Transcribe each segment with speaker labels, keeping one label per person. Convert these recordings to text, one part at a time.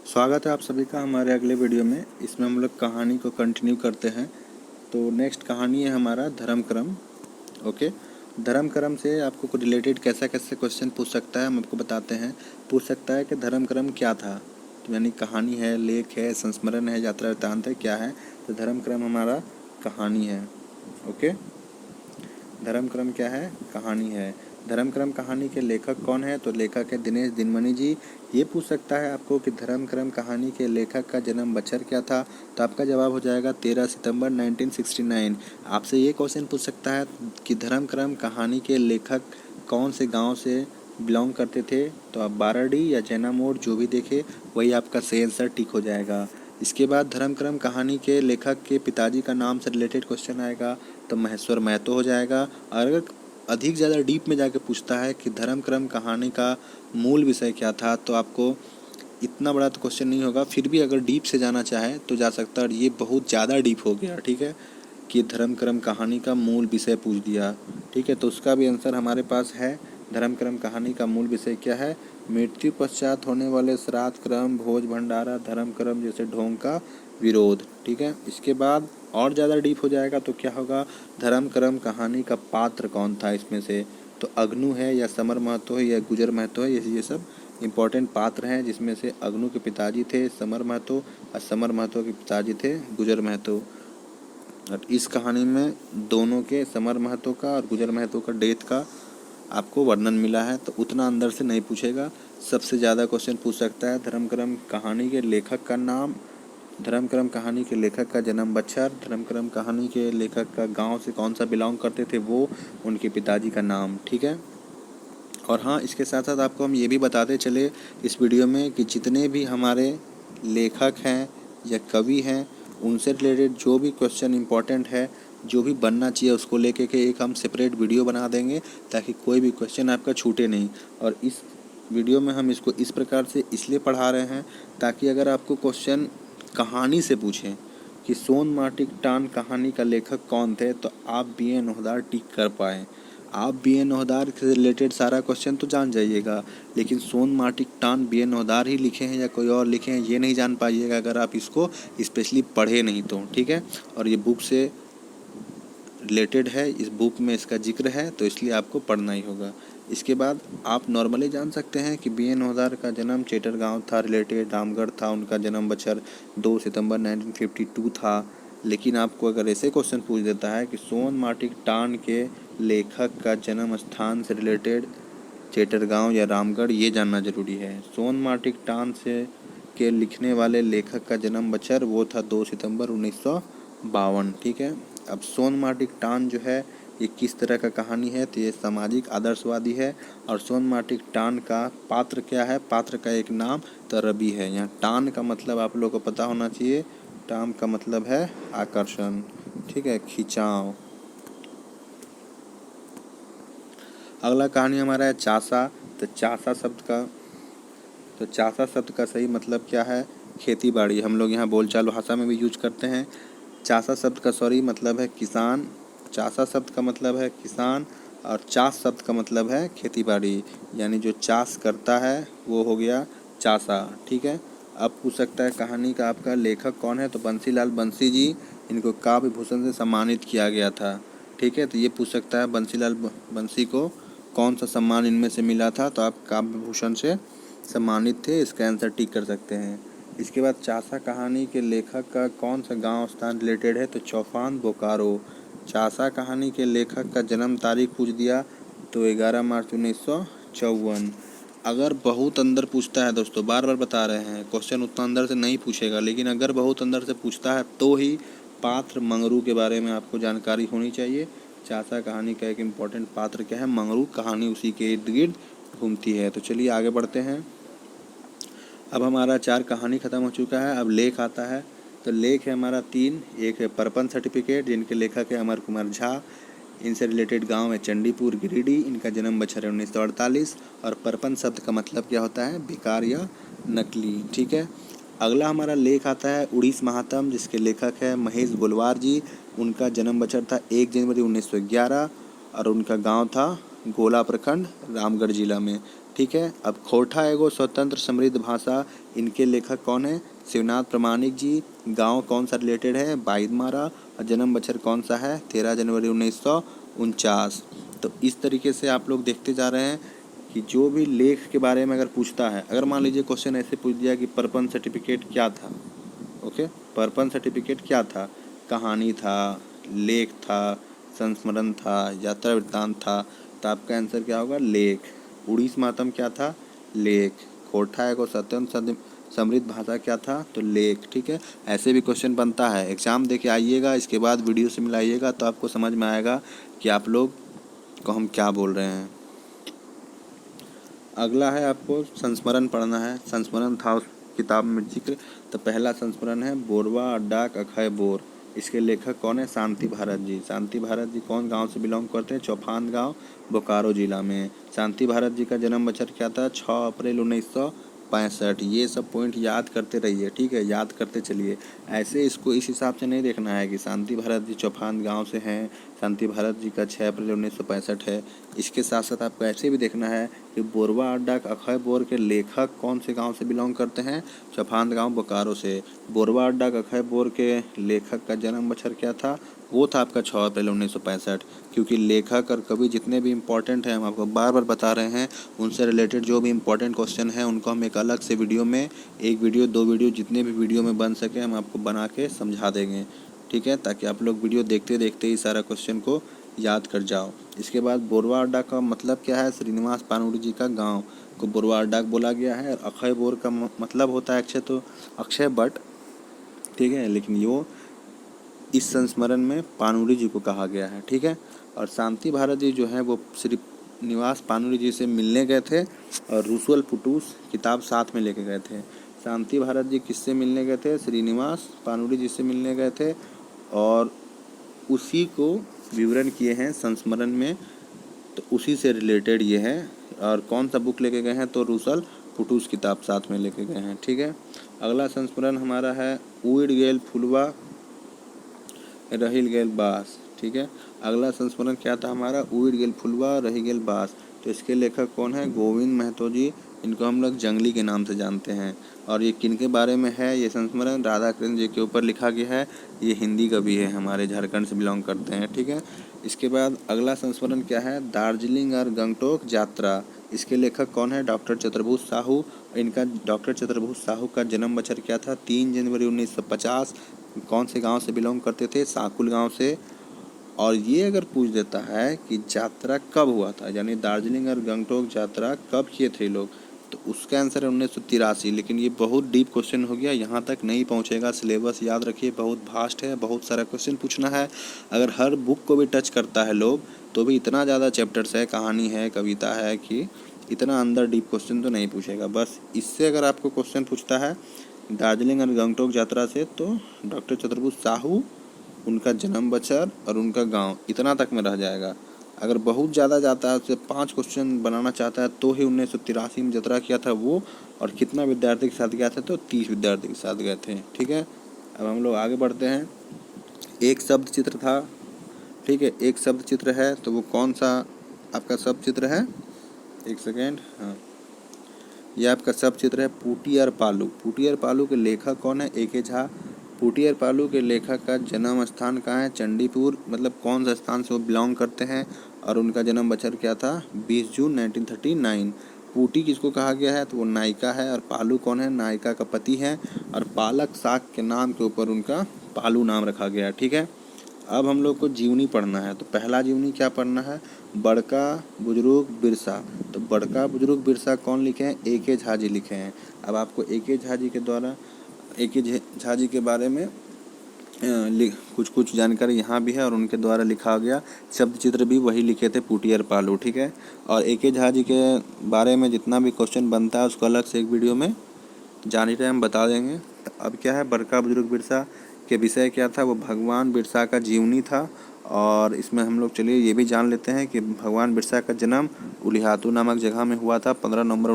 Speaker 1: स्वागत है आप सभी का हमारे अगले वीडियो में। इसमें हम लोग कहानी को कंटिन्यू करते हैं। तो नेक्स्ट कहानी है हमारा धर्म क्रम। ओके, धर्म क्रम से आपको रिलेटेड कैसा कैसे क्वेश्चन पूछ सकता है हम आपको बताते हैं। पूछ सकता है कि धर्म क्रम क्या था, तो यानी कहानी है, लेख है, संस्मरण है, यात्रा वृत्तांत है, क्या है। तो धर्म क्रम हमारा कहानी है। ओके, धर्म क्रम क्या है? कहानी है। धर्म क्रम कहानी के लेखक कौन है? तो लेखक है दिनेश दिनमणि जी। ये पूछ सकता है आपको कि धर्म क्रम कहानी के लेखक का जन्म बछर क्या था, तो आपका जवाब हो जाएगा 13 सितंबर 1969। आपसे ये क्वेश्चन पूछ सकता है कि धर्म क्रम कहानी के लेखक कौन से गांव से बिलोंग करते थे, तो आप बाराडी या जैना मोड़ जो भी देखे वही आपका सही आंसर टिक हो जाएगा। इसके बाद धर्म क्रम कहानी के लेखक के पिताजी का नाम से रिलेटेड क्वेश्चन आएगा, तो महेश्वर महतो हो जाएगा। और अगर अधिक ज़्यादा डीप में जाके पूछता है कि धर्म क्रम कहानी का मूल विषय क्या था, तो आपको इतना बड़ा तो क्वेश्चन नहीं होगा, फिर भी अगर डीप से जाना चाहे तो जा सकता है। और ये बहुत ज़्यादा डीप हो गया, ठीक है, कि धर्म क्रम कहानी का मूल विषय पूछ दिया, ठीक है। तो उसका भी आंसर हमारे पास है। धर्म क्रम कहानी का मूल विषय क्या है? मृत्यु पश्चात होने वाले श्राद्ध क्रम, भोज भंडारा, धर्म क्रम जैसे ढोंग का विरोध, ठीक है। इसके बाद और ज़्यादा डीप हो जाएगा तो क्या होगा? धर्म क्रम कहानी का पात्र कौन था इसमें से? तो अग्नू है या समर महतो है या गुजर महतो है, ये सब इम्पोर्टेंट पात्र हैं, जिसमें से अग्नू के पिताजी थे समर महतो और समर महतो के पिताजी थे गुजर महतो। और इस कहानी में दोनों के, समर महतो का और गुजर महतो का, डेथ का आपको वर्णन मिला है, तो उतना अंदर से नहीं पूछेगा। सबसे ज़्यादा क्वेश्चन पूछ सकता है धर्म क्रम कहानी के लेखक का नाम, धर्म क्रम कहानी के लेखक का जन्म बच्छर, धर्म क्रम कहानी के लेखक का गांव से कौन सा बिलोंग करते थे वो, उनके पिताजी का नाम, ठीक है। और हाँ, इसके साथ साथ आपको हम ये भी बताते चले इस वीडियो में कि जितने भी हमारे लेखक हैं या कवि हैं, उनसे रिलेटेड जो भी क्वेश्चन इम्पोर्टेंट है, जो भी बनना चाहिए, उसको लेके के एक हम सेपरेट वीडियो बना देंगे, ताकि कोई भी क्वेश्चन आपका छूटे नहीं। और इस वीडियो में हम इसको इस प्रकार से इसलिए पढ़ा रहे हैं ताकि अगर आपको क्वेश्चन कहानी से पूछें कि सोन माटिक टान कहानी का लेखक कौन थे, तो आप B.A. नौहदार टिक कर पाएँ। आप B.A. नौहदार से रिलेटेड सारा क्वेश्चन तो जान जाइएगा, लेकिन सोन माटिक टान B.A. नौहदार ही लिखे हैं या कोई और लिखे हैं ये नहीं जान पाइएगा अगर आप इसको स्पेशली पढ़े नहीं तो, ठीक है। और ये बुक से रिलेटेड है, इस बुक में इसका जिक्र है, तो इसलिए आपको पढ़ना ही होगा। इसके बाद आप नॉर्मली जान सकते हैं कि B.A. नौहदार का जन्म चेटर गांव था, रिलेटेड रामगढ़ था, उनका जन्म बछर 2 सितंबर 1952 था। लेकिन आपको अगर ऐसे क्वेश्चन पूछ देता है कि सोन माटिक टान के लेखक का जन्म स्थान से रिलेटेड चेटरगांव या रामगढ़, ये जानना जरूरी है। सोन माटिक टान से के लिखने वाले लेखक का जन्म बछर वो था 2 सितंबर 1952, ठीक है। अब सोन माटिक टान जो है ये किस तरह का कहानी है, तो ये सामाजिक आदर्शवादी है। और सोन माटिक टान का पात्र क्या है? पात्र का एक नाम तो रवि है। यहाँ टान का मतलब आप लोगों को पता होना चाहिए, टान का मतलब है आकर्षण, ठीक है, खिंचाव। अगला कहानी हमारा है चासा। तो चासा शब्द का सही मतलब क्या है? खेती बाड़ी। हम लोग यहाँ बोलचाल भाषा में भी यूज करते हैं। चासा शब्द का सॉरी मतलब है किसान। चासा शब्द का मतलब है किसान, और चास शब्द का मतलब है खेती बाड़ी, यानी जो चास करता है वो हो गया चासा, ठीक है। अब पूछ सकता है कहानी का आपका लेखक कौन है, तो बंसीलाल बंसी जी, इनको काव्य भूषण से सम्मानित किया गया था, ठीक है। तो ये पूछ सकता है बंसीलाल बंसी को कौन सा सम्मान इनमें से मिला था, तो आप काव्य भूषण से सम्मानित थे, इसका आंसर टिक कर सकते हैं। इसके बाद चासा कहानी के लेखक का कौन सा गांव स्थान रिलेटेड है, तो चौफान बोकारो। चासा कहानी के लेखक का जन्म तारीख पूछ दिया, तो 11 मार्च 1954। अगर बहुत अंदर पूछता है दोस्तों, बार बार बता रहे हैं, क्वेश्चन उतना अंदर से नहीं पूछेगा, लेकिन अगर बहुत अंदर से पूछता है तो ही पात्र मंगरू के बारे में आपको जानकारी होनी चाहिए। चासा कहानी का एक इम्पॉर्टेंट पात्र क्या है? मंगरू। कहानी उसी के इर्द गिर्द घूमती है। तो चलिए आगे बढ़ते हैं। अब हमारा 4 कहानी खत्म हो चुका है, अब लेख आता है। तो लेख है हमारा 3। एक है परपन सर्टिफिकेट, जिनके लेखक है अमर कुमार झा। इनसे रिलेटेड गांव है चंडीपुर गिरिडीह, इनका जन्म बछर है 1948। और परपन शब्द का मतलब क्या होता है? बेकार या नकली, ठीक है। अगला हमारा लेख आता है उड़ीस महात्म, जिसके लेखक है महेश गोलवार जी। उनका जन्म बछर था 1 जनवरी 1911, और उनका गांव था गोला प्रखंड, रामगढ़ जिला में। ठीक है। अब खोरठा एगो स्वतंत्र समृद्ध भाषा, इनके लेखक कौन है? शिवनाथ प्रामाणिक जी। गांव कौन सा रिलेटेड है? बाईदमारा। और जन्म बछर कौन सा है? 13 जनवरी 1949। तो इस तरीके से आप लोग देखते जा रहे हैं कि जो भी लेख के बारे में अगर पूछता है, अगर मान लीजिए क्वेश्चन ऐसे पूछ दिया कि परपन सर्टिफिकेट क्या था, ओके, परपन सर्टिफिकेट क्या था? कहानी था, लेख था, संस्मरण था, यात्रा वृत्तांत था, तो आपका आंसर क्या होगा? लेख। उड़ीस मातम क्या था? लेख। खोरठा को स्वतंत्र समृद्ध भाषा क्या था? तो लेख। ठीक है, ऐसे भी क्वेश्चन बनता है, एग्जाम दे के आइएगा, इसके बाद वीडियो से मिलाइएगा तो आपको समझ में आएगा कि आप लोग को हम क्या बोल रहे हैं। अगला है आपको संस्मरण पढ़ना है। संस्मरण था उस किताब में जिक्र। तो पहला संस्मरण है बोरवा डाक अखय बोर। इसके लेखक कौन है? शांति भारत जी। शांति भारत जी कौन गांव से बिलोंग करते हैं? चौफान गांव, बोकारो जिला में। शांति भारत जी का जन्म बछर क्या था? 6 अप्रैल 1965। ये सब पॉइंट याद करते रहिए, ठीक है, याद करते चलिए। ऐसे इसको इस हिसाब से नहीं देखना है कि शांति भारत जी चौफान गांव से हैं, शांति भारत जी का 6 अप्रैल 1965 है। इसके साथ साथ आपको ऐसे भी देखना है कि बोरवा अड्डा अखय बोर के लेखक कौन से गांव से बिलोंग करते हैं? चौफान गांव, बोकारो से। बोरवा अड्डा अखय बोर के लेखक का जन्म बछर क्या था? वो था आपका 6 अप्रैल 1965। क्योंकि लेखक और कवि जितने भी इम्पोर्टेंट हैं, हम आपको बार बार बता रहे हैं, उनसे रिलेटेड जो भी इम्पोर्टेंट क्वेश्चन हैं उनको हम एक अलग से वीडियो में, एक वीडियो, 2 वीडियो, जितने भी वीडियो में बन सके हम आपको बना के समझा देंगे, ठीक है, ताकि आप लोग वीडियो देखते देखते ही सारा क्वेश्चन को याद कर जाओ। इसके बाद बोरवा अड्डा का मतलब क्या है? श्रीनिवास पानुड़ी जी का गांव को बोरवा अड्डा बोला गया है। और अक्षय बोर का मतलब होता है अक्षय, तो अक्षय बट, ठीक है, लेकिन वो इस संस्मरण में पानुड़ी जी को कहा गया है, ठीक है। और शांति भारत जी जो है वो श्रीनिवास पानुड़ी जी से मिलने गए थे और रूसुअल पुटूस किताब साथ में लेके गए थे। शांति भारत जी किससे मिलने गए थे? श्रीनिवास पानुड़ी जी से मिलने गए थे और उसी को विवरण किए हैं संस्मरण में, तो उसी से रिलेटेड ये है। और कौन सा बुक लेके गए हैं? तो रूसल पुटूस किताब साथ में लेके गए हैं, ठीक है। अगला संस्मरण हमारा है उड़ गेल फुलवा रहिल गेल बास, ठीक है। अगला संस्मरण क्या था हमारा? उड़ गेल फुलवा रही गेल बास। तो इसके लेखक कौन है? गोविंद महतो जी। इनको हम लोग जंगली के नाम से जानते हैं। और ये किन के बारे में है? ये संस्मरण राधा कृष्ण जी के ऊपर लिखा गया है। ये हिंदी कवि है, हमारे झारखंड से बिलोंग करते हैं, ठीक है। इसके बाद अगला संस्मरण क्या है? दार्जिलिंग और गंगटोक यात्रा। इसके लेखक कौन है? डॉक्टर चतुर्भुज साहू। इनका डॉक्टर चतुर्भुज साहू का जन्म बछर क्या था? 3 जनवरी 1950। कौन से गांव से बिलोंग करते थे? साकुल गांव से। और ये अगर पूछ देता है कि यात्रा कब हुआ था, यानी दार्जिलिंग और गंगटोक यात्रा कब किए थे लोग, तो उसका आंसर है 1983। लेकिन ये बहुत डीप क्वेश्चन हो गया, यहाँ तक नहीं पहुँचेगा। सिलेबस याद रखिए बहुत वास्ट है, बहुत सारा क्वेश्चन पूछना है। अगर हर बुक को भी टच करता है लोग तो भी इतना ज़्यादा चैप्टर्स है, कहानी है, कविता है, कि इतना अंदर डीप क्वेश्चन तो नहीं पूछेगा। बस इससे अगर आपको क्वेश्चन पूछता है दार्जिलिंग और गंगटोक यात्रा से, तो डॉक्टर चतुर्भुज साहू, उनका जन्म बछर और उनका गांव, इतना तक में रह जाएगा। अगर बहुत ज़्यादा जाता है, उससे 5 क्वेश्चन बनाना चाहता है, तो ही 1983 में यात्रा किया था वो, और कितना विद्यार्थी के साथ गया था? तो 30 विद्यार्थी के साथ गए थे, ठीक है। अब हम लोग आगे बढ़ते हैं। एक शब्द चित्र था, ठीक है, एक शब्द चित्र है, तो वो कौन सा आपका शब्द चित्र है? एक सेकेंड, हाँ, ये आपका शब्द चित्र है पुटियर पालू। पुटियर पालू के लेखक कौन है? ए.के. झा। पुटियर पालू के लेखक का जन्म स्थान कहाँ है? चंडीपुर। मतलब कौन सा स्थान से वो बिलोंग करते हैं और उनका जन्म बछर क्या था? 20 जून 1939। पुटी किसको कहा गया है? तो वो नायिका है। और पालू कौन है? नायिका का पति है। और पालक साग के नाम के ऊपर उनका पालू नाम रखा गया है, ठीक है। अब हम लोग को जीवनी पढ़ना है। तो पहला जीवनी क्या पढ़ना है? बड़का बुजुर्ग बिरसा। तो बड़का बुजुर्ग बिरसा कौन लिखे हैं? ए.के. झा जी लिखे हैं। अब आपको ए.के. झा जी के द्वारा, ए.के. झा जी के बारे में कुछ कुछ जानकारी यहाँ भी है, और उनके द्वारा लिखा गया शब्द चित्र भी वही लिखे थे, पुटियर पालू, ठीक है। और ए.के. झा जी के बारे में जितना भी क्वेश्चन बनता है उसको अलग से एक वीडियो में जानी रहे हम बता देंगे। तो अब क्या है? बड़का बुजुर्ग बिरसा के विषय क्या था? वो भगवान बिरसा का जीवनी था। और इसमें हम लोग चलिए ये भी जान लेते हैं कि भगवान बिरसा का जन्म उलिहातू नामक जगह में हुआ था 15 नवंबर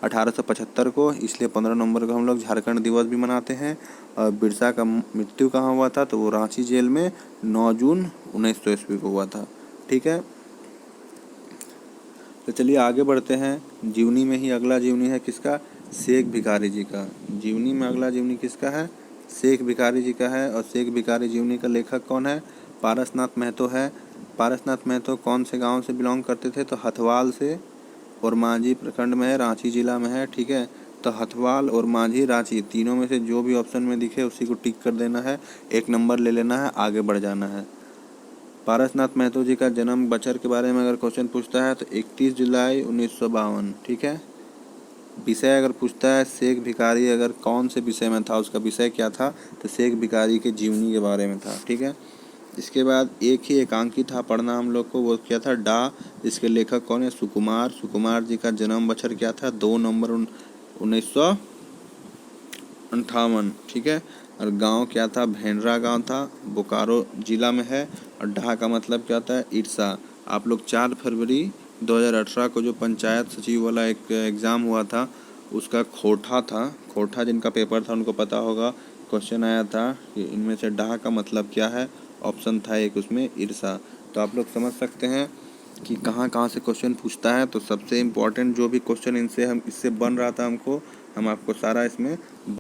Speaker 1: 1875 को। इसलिए 15 नवंबर को हम लोग झारखंड दिवस भी मनाते हैं। और बिरसा का मृत्यु कहाँ हुआ था? तो वो रांची जेल में 9 जून 1900 ईस्वी को हुआ था, ठीक है। तो चलिए आगे बढ़ते हैं। जीवनी में ही अगला जीवनी है किसका? शेख भिखारी जी का। जीवनी में अगला जीवनी किसका है? शेख भिखारी जी का है। और शेख भिखारी जीवनी का लेखक कौन है? पारसनाथ महतो है। पारसनाथ महतो कौन से गांव से बिलोंग करते थे? तो हथवाल से, और मांझी प्रखंड में है, रांची जिला में है। ठीक है, तो हथवाल और मांझी, रांची, तीनों में से जो भी ऑप्शन में दिखे उसी को टिक कर देना है, 1 नंबर ले लेना है, आगे बढ़ जाना है। पारसनाथ महतो जी का जन्म बचर के बारे में अगर क्वेश्चन पूछता है तो 31 जुलाई 1952। ठीक है। विषय अगर पूछता है शेख भिखारी, अगर कौन से विषय में था, उसका विषय क्या था, तो शेख भिखारी के जीवनी के बारे में था। ठीक है। इसके बाद एक ही एकांकी था पढ़ना हम लोग को, वो क्या था? डा। इसके लेखक कौन है? सुकुमार। सुकुमार जी का जन्म बछर क्या था? 2 नवंबर 1958। ठीक है। और गांव क्या था? भेंडरा गांव था, बोकारो जिला में है। और डा का मतलब क्या होता है? ईर्षा। आप लोग 4 फरवरी 2018 को जो पंचायत सचिव वाला एक एग्ज़ाम हुआ था, उसका खोटा था, खोटा जिनका पेपर था उनको पता होगा, क्वेश्चन आया था कि इनमें से डा का मतलब क्या है। ऑप्शन था एक उसमें, ईर्षा। तो आप लोग समझ सकते हैं कि कहाँ कहाँ से क्वेश्चन पूछता है। तो सबसे इम्पोर्टेंट जो भी क्वेश्चन इससे बन रहा था हमको, हम आपको सारा इसमें